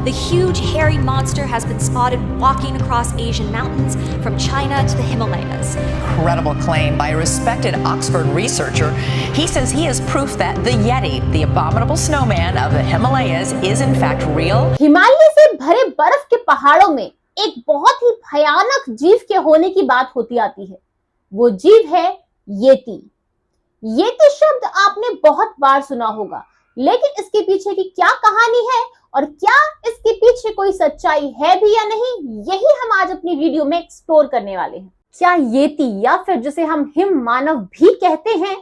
The huge hairy monster has been spotted walking across Asian mountains from China to the Himalayas. Incredible claim by a respected Oxford researcher. He says he has proof that the Yeti, the abominable snowman of the Himalayas, is in fact real. Himalaya से भरे बर्फ के पहाड़ों में एक बहुत ही भयानक जीव के होने की बात होती आती है। वो जीव है येती। येती शब्द आपने बहुत बार सुना होगा, लेकिन इसके पीछे की क्या कहानी है और क्या इसके पीछे कोई सच्चाई है भी या नहीं, यही हम आज अपनी वीडियो में एक्सप्लोर करने वाले हैं। क्या येती या फिर जिसे हम हिम मानव भी कहते हैं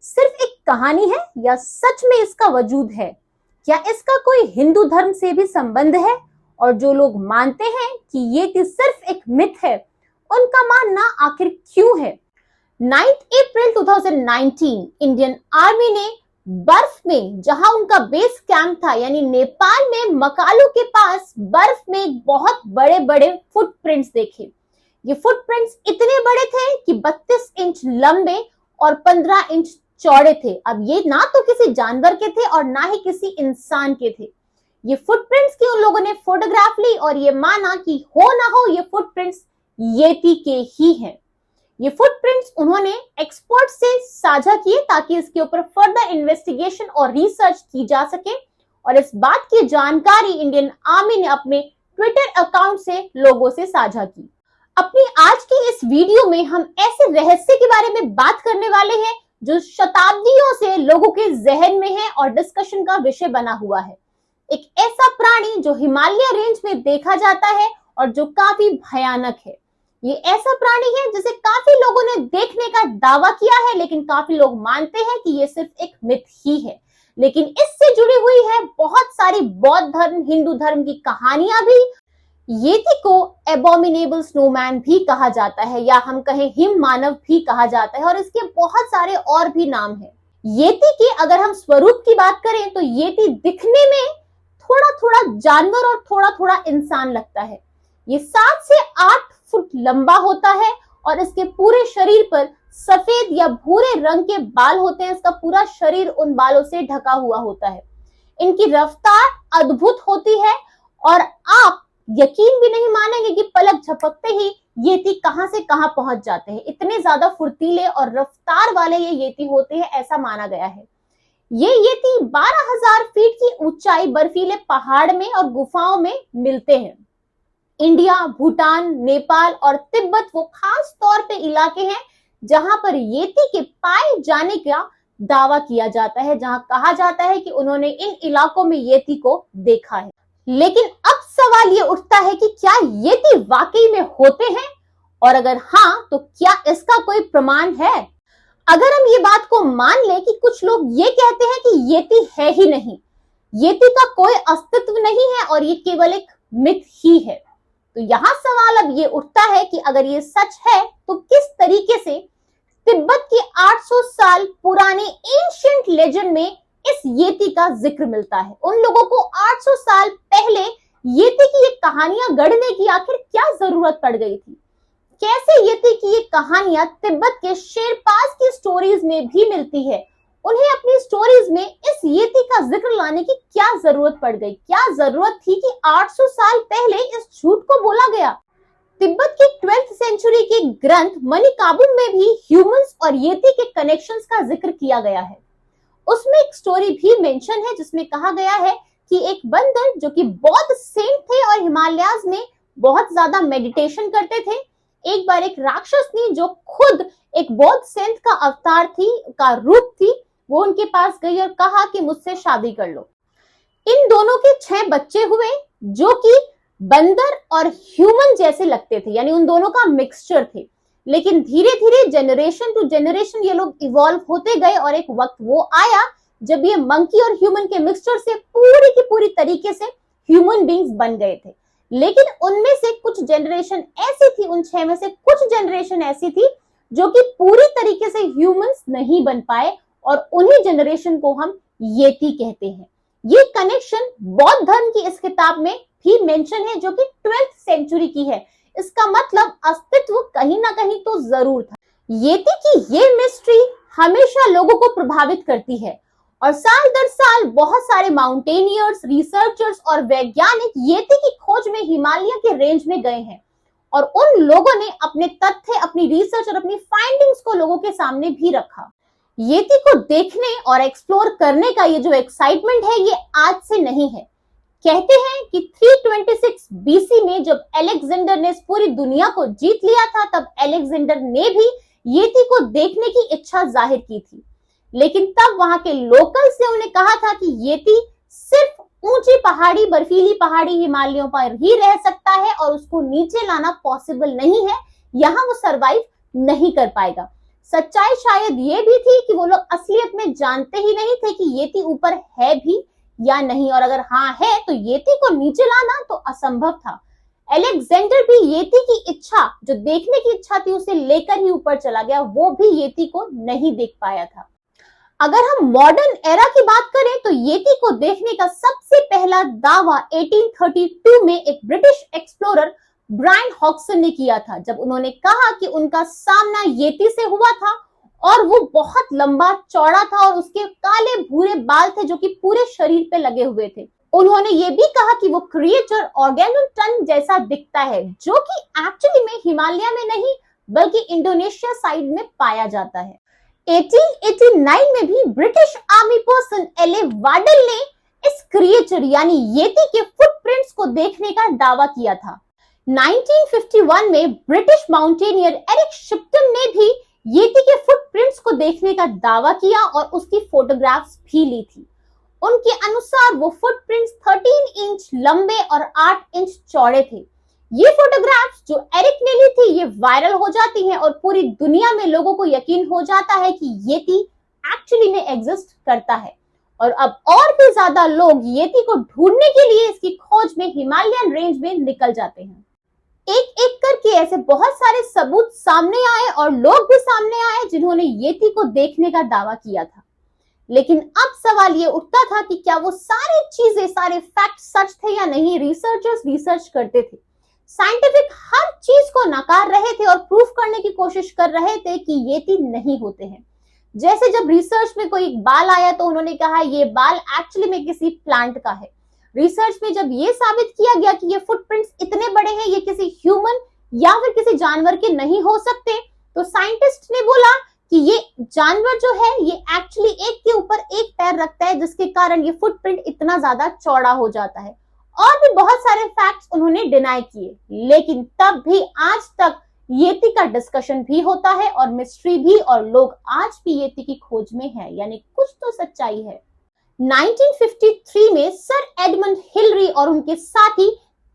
सिर्फ एक कहानी है या सच में इसका वजूद है? क्या इसका कोई हिंदू धर्म से भी संबंध है? और जो लोग मानते हैं कि येती सिर्फ एक मिथ है, उनका मानना आखिर क्यों है? 9 अप्रैल 2019 इंडियन आर्मी ने बर्फ में, जहां उनका बेस कैंप था यानी नेपाल में मकालू के पास, बर्फ में बहुत बड़े बड़े फुटप्रिंट्स देखे। ये फुटप्रिंट्स इतने बड़े थे कि 32 इंच लंबे और 15 इंच चौड़े थे। अब ये ना तो किसी जानवर के थे और ना ही किसी इंसान के थे। ये फुटप्रिंट्स की उन लोगों ने फोटोग्राफ ली और ये माना कि हो ना हो ये फुटप्रिंट्स येती के ही हैं। ये फुटप्रिंट्स उन्होंने एक्सपर्ट से साझा किए ताकि इसके ऊपर फर्दर इन्वेस्टिगेशन और रिसर्च की जा सके, और इस बात की जानकारी इंडियन आर्मी ने अपने ट्विटर अकाउंट से लोगों से साझा की। अपनी आज की इस वीडियो में हम ऐसे रहस्य के बारे में बात करने वाले हैं जो शताब्दियों से लोगों के जहन में है और डिस्कशन का विषय बना हुआ है। एक ऐसा प्राणी जो हिमालय रेंज में देखा जाता है और जो काफी भयानक है। ये ऐसा प्राणी है जिसे काफी लोगों ने देखने का दावा किया है, लेकिन काफी लोग मानते हैं कि ये सिर्फ एक मिथ ही है। लेकिन इससे जुड़ी हुई है बहुत सारी बौद्ध धर्म, हिंदू धर्म की कहानियां भी। येती को एबोमिनेबल स्नोमैन भी कहा जाता है, या हम कहें हिम मानव भी कहा जाता है, और इसके बहुत सारे और भी नाम हैं। येती के अगर हम स्वरूप की बात करें तो येती दिखने में थोड़ा थोड़ा जानवर और थोड़ा थोड़ा इंसान लगता है। ये 7 से 8 फुट लंबा होता है और इसके पूरे शरीर पर सफेद या भूरे रंग के बाल होते हैं। इसका पूरा शरीर उन बालों से ढका हुआ होता है। इनकी रफ्तार अद्भुत होती है और आप यकीन भी नहीं मानेंगे कि पलक झपकते ही येती कहां से कहां पहुंच जाते हैं। इतने ज्यादा फुर्तीले और रफ्तार वाले ये येती होते हैं, ऐसा माना गया है। ये येती 12,000 फीट की ऊंचाई बर्फीले पहाड़ में और गुफाओं में मिलते हैं। इंडिया, भूटान, नेपाल और तिब्बत वो खास तौर पे इलाके हैं जहां पर येती के पाए जाने का दावा किया जाता है, जहां कहा जाता है कि उन्होंने इन इलाकों में येती को देखा है। लेकिन अब सवाल ये उठता है कि क्या येती वाकई में होते हैं, और अगर हाँ तो क्या इसका कोई प्रमाण है? अगर हम ये बात को मान लें कि कुछ लोग ये कहते हैं कि येती है ही नहीं, येती का कोई अस्तित्व नहीं है और ये केवल एक मिथ ही है, तो यहां सवाल अब ये उठता है कि अगर ये सच है तो किस तरीके से तिब्बत की 800 साल पुराने एंशिएंट लेजेंड में इस येती का जिक्र मिलता है। उन लोगों को 800 साल पहले येती की ये कहानियां गढ़ने की आखिर क्या जरूरत पड़ गई थी? कैसे येती की ये कहानियां तिब्बत के शेरपास की स्टोरीज में भी मिलती है? उन्हें अपनी स्टोरीज में इस येती का जिक्र लाने की क्या जरूरत पड़ गई? क्या जरूरत थी कि 800 साल पहले इस झूठ को बोला गया? तिब्बत की 12th सेंचुरी के ग्रंथ मणिकाबुम में भी ह्यूमंस और येती के कनेक्शंस का जिक्र किया गया है। उसमें एक स्टोरी भी मेंशन है जिसमें कहा गया है कि एक बंदर जो कि बौद्ध सेंट थे और हिमालयाज में बहुत ज्यादा मेडिटेशन करते थे, एक बार एक राक्षसनी जो खुद एक बौद्ध सेंट का अवतार थी, का रूप थी, वो उनके पास गई और कहा कि मुझसे शादी कर लो। इन दोनों के 6 बच्चे हुए जो कि बंदर और ह्यूमन जैसे लगते थे, यानी उन दोनों का मिक्सचर थे। लेकिन धीरे धीरे जनरेशन टू जनरेशन ये लोग इवॉल्व होते गए और एक वक्त वो आया जब ये मंकी और ह्यूमन के मिक्सचर से पूरी की पूरी तरीके से ह्यूमन बींग्स बन गए थे। लेकिन उनमें से कुछ जनरेशन ऐसी थी, उन 6 में से कुछ जनरेशन ऐसी थी जो कि पूरी तरीके से ह्यूमंस नहीं बन पाए, और उन्हीं जनरेशन को हम येती कहते हैं। ये कनेक्शन बौद्ध धर्म की इस किताब में भी मेंशन है जो कि 12th सेंचुरी की है। इसका मतलब अस्तित्व कहीं ना कहीं तो जरूर था। येती की ये मिस्ट्री हमेशा लोगों को प्रभावित करती है और साल दर साल बहुत सारे माउंटेनियर्स, रिसर्चर्स और वैज्ञानिक येती की खोज में हिमालय के रेंज में गए हैं और उन लोगों ने अपने तथ्य, अपनी रिसर्च और अपनी फाइंडिंग्स को लोगों के सामने भी रखा। येती को देखने और एक्सप्लोर करने का ये जो एक्साइटमेंट है ये आज से नहीं है। कहते हैं कि 326 बीसी में जब अलेक्जेंडर ने पूरी दुनिया को जीत लिया था, तब अलेक्जेंडर ने भी येती को देखने की इच्छा जाहिर की थी, लेकिन तब वहां के लोकल्स ने उन्हें कहा था कि येती सिर्फ ऊंची पहाड़ी, बर्फीली पहाड़ी हिमालयों पर ही रह सकता है और उसको नीचे लाना पॉसिबल नहीं है, यहां वो सरवाइव नहीं कर पाएगा। सच्चाई शायद ये भी थी कि वो लोग असलियत में जानते ही नहीं थे कि येती ऊपर है भी या नहीं, और अगर हाँ है तो येती को नीचे लाना तो असंभव था। अलेक्जेंडर भी येती की इच्छा, जो देखने की इच्छा थी, उसे लेकर ही ऊपर चला गया, वो भी येती को नहीं देख पाया था। अगर हम मॉडर्न एरा की बात करें तो येती को देखने का सबसे पहला दावा 1832 में एक ब्रिटिश एक्सप्लोरर ब्रायन हॉक्सन ने किया था, जब उन्होंने कहा कि उनका सामना येती से हुआ था और वो बहुत लंबा चौड़ा था और उसके काले भूरे बाल थे जो कि पूरे शरीर पे लगे हुए थे। उन्होंने ये भी कहा कि वो क्रिएचर ऑर्गेनोटन जैसा दिखता है, जो कि एक्चुअली में हिमालय में नहीं बल्कि इंडोनेशिया साइड में पाया जाता है। 1889 में भी ब्रिटिश आर्मी पर्सन एले वाडल ने इस क्रिएचर यानी येती के फुटप्रिंट्स को देखने का दावा किया था। 1951 में ब्रिटिश माउंटेनियर एरिक शिप्टन ने भी येती के फुटप्रिंट्स को देखने का दावा किया और उसकी फोटोग्राफ्स भी ली थी। उनके अनुसार वो फुटप्रिंट्स 13 इंच लंबे और 8 इंच चौड़े थे। ये फोटोग्राफ्स जो एरिक ने ली थी ये वायरल हो जाती हैं और पूरी दुनिया में लोगों को यकीन हो जाता है कि येती एक्चुअली में एग्जिस्ट करता है, और अब और भी ज्यादा लोग येती को ढूंढने के लिए इसकी खोज में हिमालयन रेंज में निकल जाते हैं। एक एक करके ऐसे बहुत सारे सबूत सामने आए और लोग भी सामने आए जिन्होंने येती को देखने का दावा किया था। लेकिन अब सवाल ये उठता था कि क्या वो सारी चीजें, सारे फैक्ट सच थे या नहीं। रिसर्चर्स रिसर्च करते थे, साइंटिफिक हर चीज को नकार रहे थे और प्रूफ करने की कोशिश कर रहे थे कि येती नहीं होते हैं। जैसे जब रिसर्च में कोई बाल आया तो उन्होंने कहा ये बाल एक्चुअली में किसी प्लांट का है। रिसर्च में जब ये साबित किया गया कि ये फुटप्रिंट्स इतने बड़े हैं, ये किसी ह्यूमन या फिर किसी जानवर के नहीं हो सकते, तो साइंटिस्ट ने बोला कि ये जानवर जो है ये एक्चुअली एक के ऊपर एक पैर रखता है, जिसके कारण ये फुटप्रिंट इतना ज्यादा चौड़ा हो जाता है। और भी बहुत सारे फैक्ट्स उन्होंने डिनाई किए, लेकिन तब भी आज तक येती का डिस्कशन भी होता है और मिस्ट्री भी, और लोग आज भी येती की खोज में हैं, यानी कुछ तो सच्चाई है। 1953 में सर एडमंड हिलरी और उनके साथी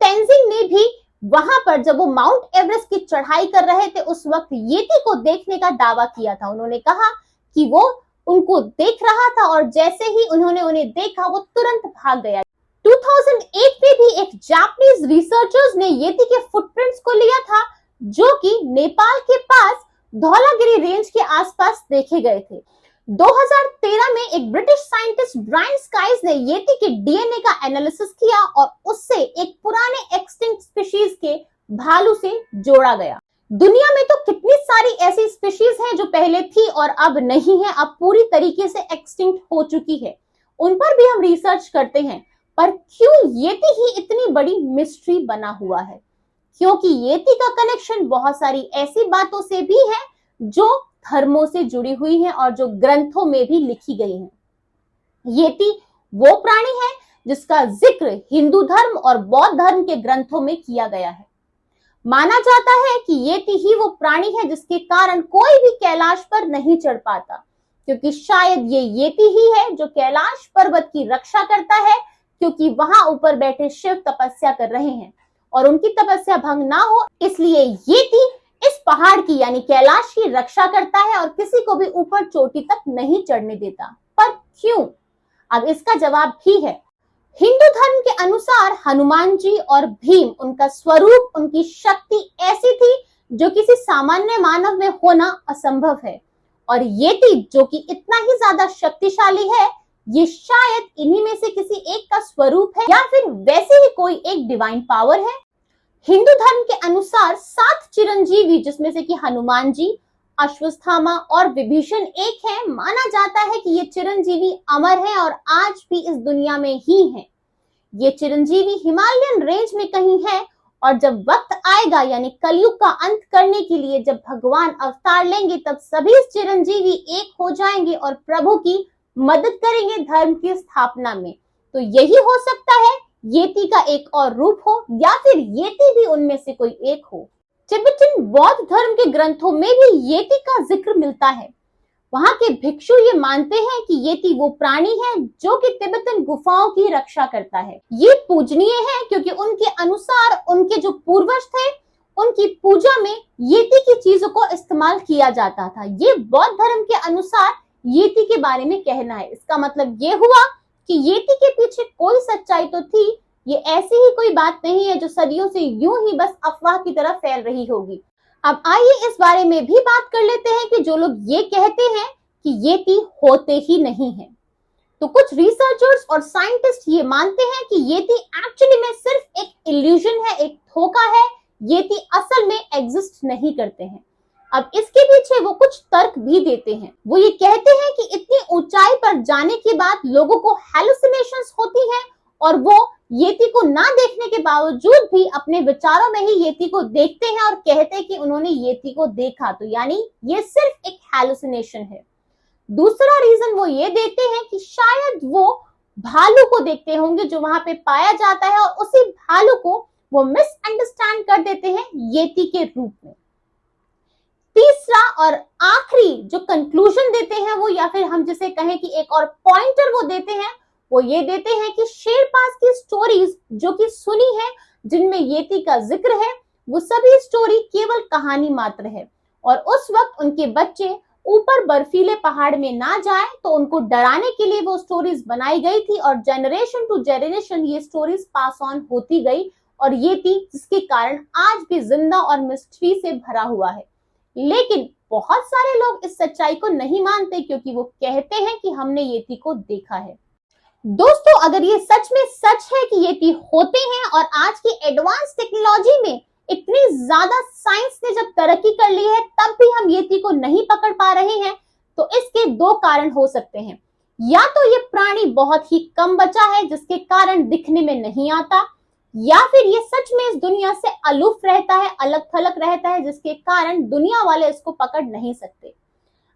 तेंजिंग ने भी वहां पर, जब वो माउंट एवरेस्ट की चढ़ाई कर रहे थे, उस वक्त येती को देखने का दावा किया था। उन्होंने कहा कि वो उनको देख रहा था और जैसे ही उन्होंने उन्हें देखा वो तुरंत भाग गया। 2008 में भी एक जापानीज रिसर्चर्स ने येती के फुटप्रिंट्स को लिया था, जो कि नेपाल के पास धौलागिरी रेंज के आसपास देखे गए थे। 2013 में एक ब्रिटिश साइंटिस्ट ब्रायन स्काइज ने येती के डीएनए का एनालिसिस किया और उससे एक पुराने एक्सटिंक्ट स्पीशीज के भालू से जोड़ा गया। दुनिया में तो कितनी सारी ऐसी स्पीशीज हैं जो पहले थी और अब नहीं है, अब पूरी तरीके से एक्सटिंक्ट हो चुकी है। उन पर भी हम रिसर्च करते हैं, पर क्यों येती ही इतनी बड़ी मिस्ट्री बना हुआ है? क्योंकि येती का कनेक्शन बहुत सारी ऐसी बातों से भी है जो धर्मों से जुड़ी हुई हैं और जो ग्रंथों में भी लिखी गई हैं। येती वो प्राणी है जिसका जिक्र हिंदू धर्म और बौद्ध धर्म के ग्रंथों में किया गया है। माना जाता है कि येती ही वो प्राणी है जिसके कारण कोई भी कैलाश पर नहीं चढ़ पाता, क्योंकि शायद ये येती ही है जो कैलाश पर्वत की रक्षा करता है, क्योंकि वहां ऊपर बैठे शिव तपस्या कर रहे हैं और उनकी तपस्या भंग ना हो, इसलिए येती इस पहाड़ की यानी कैलाश की रक्षा करता है और किसी को भी ऊपर चोटी तक नहीं चढ़ने देता। पर क्यों? अब इसका जवाब भी है। हिंदू धर्म के अनुसार हनुमान जी और भीम, उनका स्वरूप, उनकी शक्ति ऐसी थी जो किसी सामान्य मानव में होना असंभव है, और येती जो कि इतना ही ज्यादा शक्तिशाली है, ये शायद इन्हीं में से किसी एक का स्वरूप है या फिर वैसे ही कोई एक डिवाइन पावर है। हिंदू धर्म के अनुसार 7 चिरंजीवी, जिसमें से कि हनुमान जी, अश्वत्थामा और विभीषण एक है। माना जाता है कि ये चिरंजीवी अमर है और आज भी इस दुनिया में ही है। ये चिरंजीवी हिमालयन रेंज में कहीं है और जब वक्त आएगा यानी कलयुग का अंत करने के लिए जब भगवान अवतार लेंगे तब सभी चिरंजीवी एक हो जाएंगे और प्रभु की मदद करेंगे धर्म की स्थापना में। तो यही हो सकता है येती का एक और रूप हो या फिर येती भी उनमें से कोई एक हो। तिब्बतन बौद्ध धर्म के ग्रंथों में भी येती का जिक्र मिलता है। वहां के भिक्षु ये मानते हैं कि येती वो प्राणी है जो कि तिब्बतन गुफाओं की रक्षा करता है। ये पूजनीय है क्योंकि उनके अनुसार उनके जो पूर्वज थे उनकी पूजा में येती की चीजों को इस्तेमाल किया जाता था। ये बौद्ध धर्म के अनुसार येती के बारे में कहना है। इसका मतलब ये हुआ कि येती के पीछे कोई सच्चाई तो थी, ये ऐसी ही कोई बात नहीं है जो सदियों से यूं ही बस अफवाह की तरह फैल रही होगी। अब आइए इस बारे में भी बात कर लेते हैं कि जो लोग ये कहते हैं कि येती होते ही नहीं है। तो कुछ रिसर्चर्स और साइंटिस्ट ये मानते हैं कि येती एक्चुअली में सिर्फ एक इल्यूजन है, एक धोखा है। येती असल में एग्जिस्ट नहीं करते हैं। अब इसके पीछे वो कुछ तर्क भी देते हैं। वो ये कहते हैं कि इतनी ऊंचाई पर जाने के बाद लोगों को हैलुसिनेशंस होती हैं और वो येती को ना देखने के बावजूद भी अपने विचारों में ही येती को देखते हैं और कहते हैं कि उन्होंने येती को देखा। तो यानी ये सिर्फ एक हैलुसिनेशन है। दूसरा रीजन वो ये देते हैं कि शायद वो भालू को देखते होंगे जो वहां पे पाया जाता है और उसी भालू को वो मिसअंडरस्टैंड कर देते हैं येती के रूप में। तीसरा और आखिरी जो कंक्लूजन देते हैं वो, या फिर हम जिसे कहें कि एक और पॉइंटर वो देते हैं, वो ये देते हैं कि शेरपास की स्टोरीज जो कि सुनी है जिनमें येती का जिक्र है वो सभी स्टोरी केवल कहानी मात्र है और उस वक्त उनके बच्चे ऊपर बर्फीले पहाड़ में ना जाए तो उनको डराने के लिए वो स्टोरीज बनाई गई थी और जनरेशन टू जनरेशन ये स्टोरीज पास ऑन होती गई और येती जिसके कारण आज भी जिंदा और मिस्ट्री से भरा हुआ है। लेकिन बहुत सारे लोग इस सच्चाई को नहीं मानते क्योंकि वो कहते हैं कि हमने येती को देखा है। दोस्तों, अगर ये सच में सच है कि येती होते हैं और आज की एडवांस टेक्नोलॉजी में इतनी ज्यादा साइंस ने जब तरक्की कर ली है तब भी हम येती को नहीं पकड़ पा रहे हैं, तो इसके दो कारण हो सकते हैं। या तो ये प्राणी बहुत ही कम बचा है जिसके कारण दिखने में नहीं आता, या फिर ये सच में इस दुनिया से अलूफ रहता है, अलग थलग रहता है जिसके कारण दुनिया वाले इसको पकड़ नहीं सकते।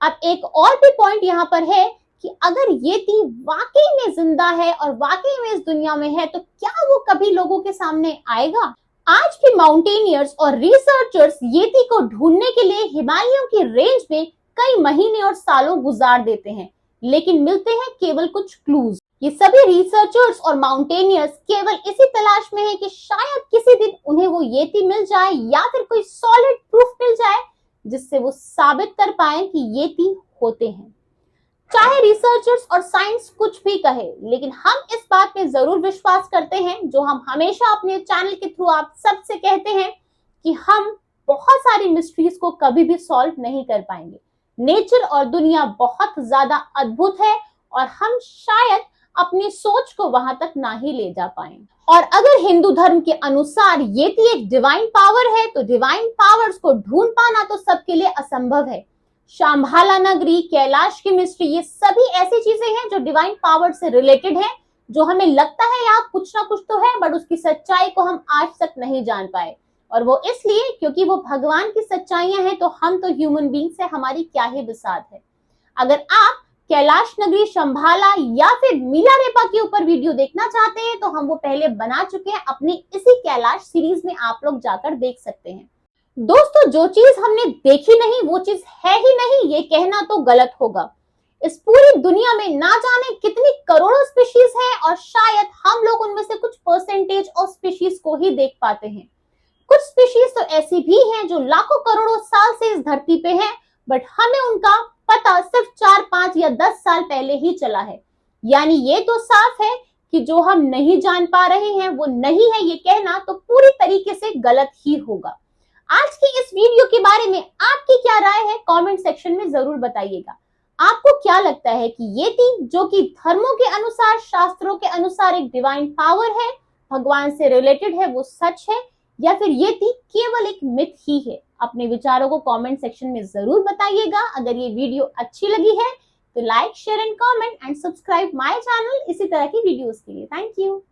अब एक और भी पॉइंट यहाँ पर है कि अगर येती वाकई में जिंदा है और वाकई में इस दुनिया में है तो क्या वो कभी लोगों के सामने आएगा? आज भी माउंटेनियर्स और रिसर्चर्स येती को ढूंढने के लिए हिमालयों की रेंज में कई महीने और सालों गुजार देते हैं, लेकिन मिलते हैं केवल कुछ क्लूज। ये सभी रिसर्चर्स और माउंटेनियर्स केवल इसी तलाश में है कि शायद किसी दिन उन्हें वो येती मिल जाए या फिर कोई सॉलिड प्रूफ मिल जाए जिससे वो साबित कर पाए कि येती होते हैं। चाहे रिसर्चर्स और साइंस कुछ भी कहे, लेकिन हम इस बात पे जरूर विश्वास करते हैं जो हम हमेशा अपने चैनल के थ्रू आप सबसे कहते हैं कि हम बहुत सारी मिस्ट्रीज को कभी भी सॉल्व नहीं कर पाएंगे। नेचर और दुनिया बहुत ज्यादा अद्भुत है और हम शायद अपनी सोच को वहां तक ना ही ले जा पाए। और अगर हिंदू धर्म के अनुसार येती एक डिवाइन पावर है तो डिवाइन पावर्स को ढूंढ पाना तो सबके लिए असंभव है। शंभाला नगरी, कैलाश की मिस्ट्री, ये सभी ऐसी चीजें हैं जो डिवाइन पावर से रिलेटेड है, जो हमें लगता है यहाँ कुछ ना कुछ तो है बट उसकी सच्चाई को हम आज तक नहीं जान पाए। और वो इसलिए क्योंकि वो भगवान की सच्चाइयां हैं, तो हम तो ह्यूमन बींग से हमारी क्या ही विसात है। अगर आप कैलाश नगरी, शंभाला या फिर मिलारेपा के ऊपर वीडियो देखना चाहते हैं तो हम वो पहले बना चुके हैं अपनी इसी कैलाश सीरीज में, आप लोग जाकर देख सकते हैं। दोस्तों, जो चीज हमने देखी नहीं वो चीज है ही नहीं, ये कहना तो गलत होगा। इस पूरी दुनिया में ना जाने कितनी करोड़ों स्पीशीज हैं और शायद हम लोग उनमें से कुछ परसेंटेज और स्पीशीज को ही देख पाते हैं। कुछ स्पीशीज तो ऐसी भी हैं जो लाखों करोड़ों साल से इस धरती पे हैं, बट हमें उनका पता सिर्फ 4, 5 या 10 साल पहले ही चला है। यानी ये तो साफ है कि जो हम नहीं जान पा रहे हैं वो नहीं है, ये कहना तो पूरी तरीके से गलत ही होगा। आज की इस वीडियो के बारे में आपकी क्या राय है, कमेंट सेक्शन में जरूर बताइएगा। आपको क्या लगता है कि येती, जो कि धर्मों के अनुसार, शास्त्रों के अनुसार एक डिवाइन पावर है, भगवान से रिलेटेड है, वो सच है, या फिर येती केवल एक मिथ ही है? अपने विचारों को कमेंट सेक्शन में जरूर बताइएगा। अगर ये वीडियो अच्छी लगी है तो like, share and comment and subscribe my channel इसी तरह की वीडियोस के लिए। Thank you.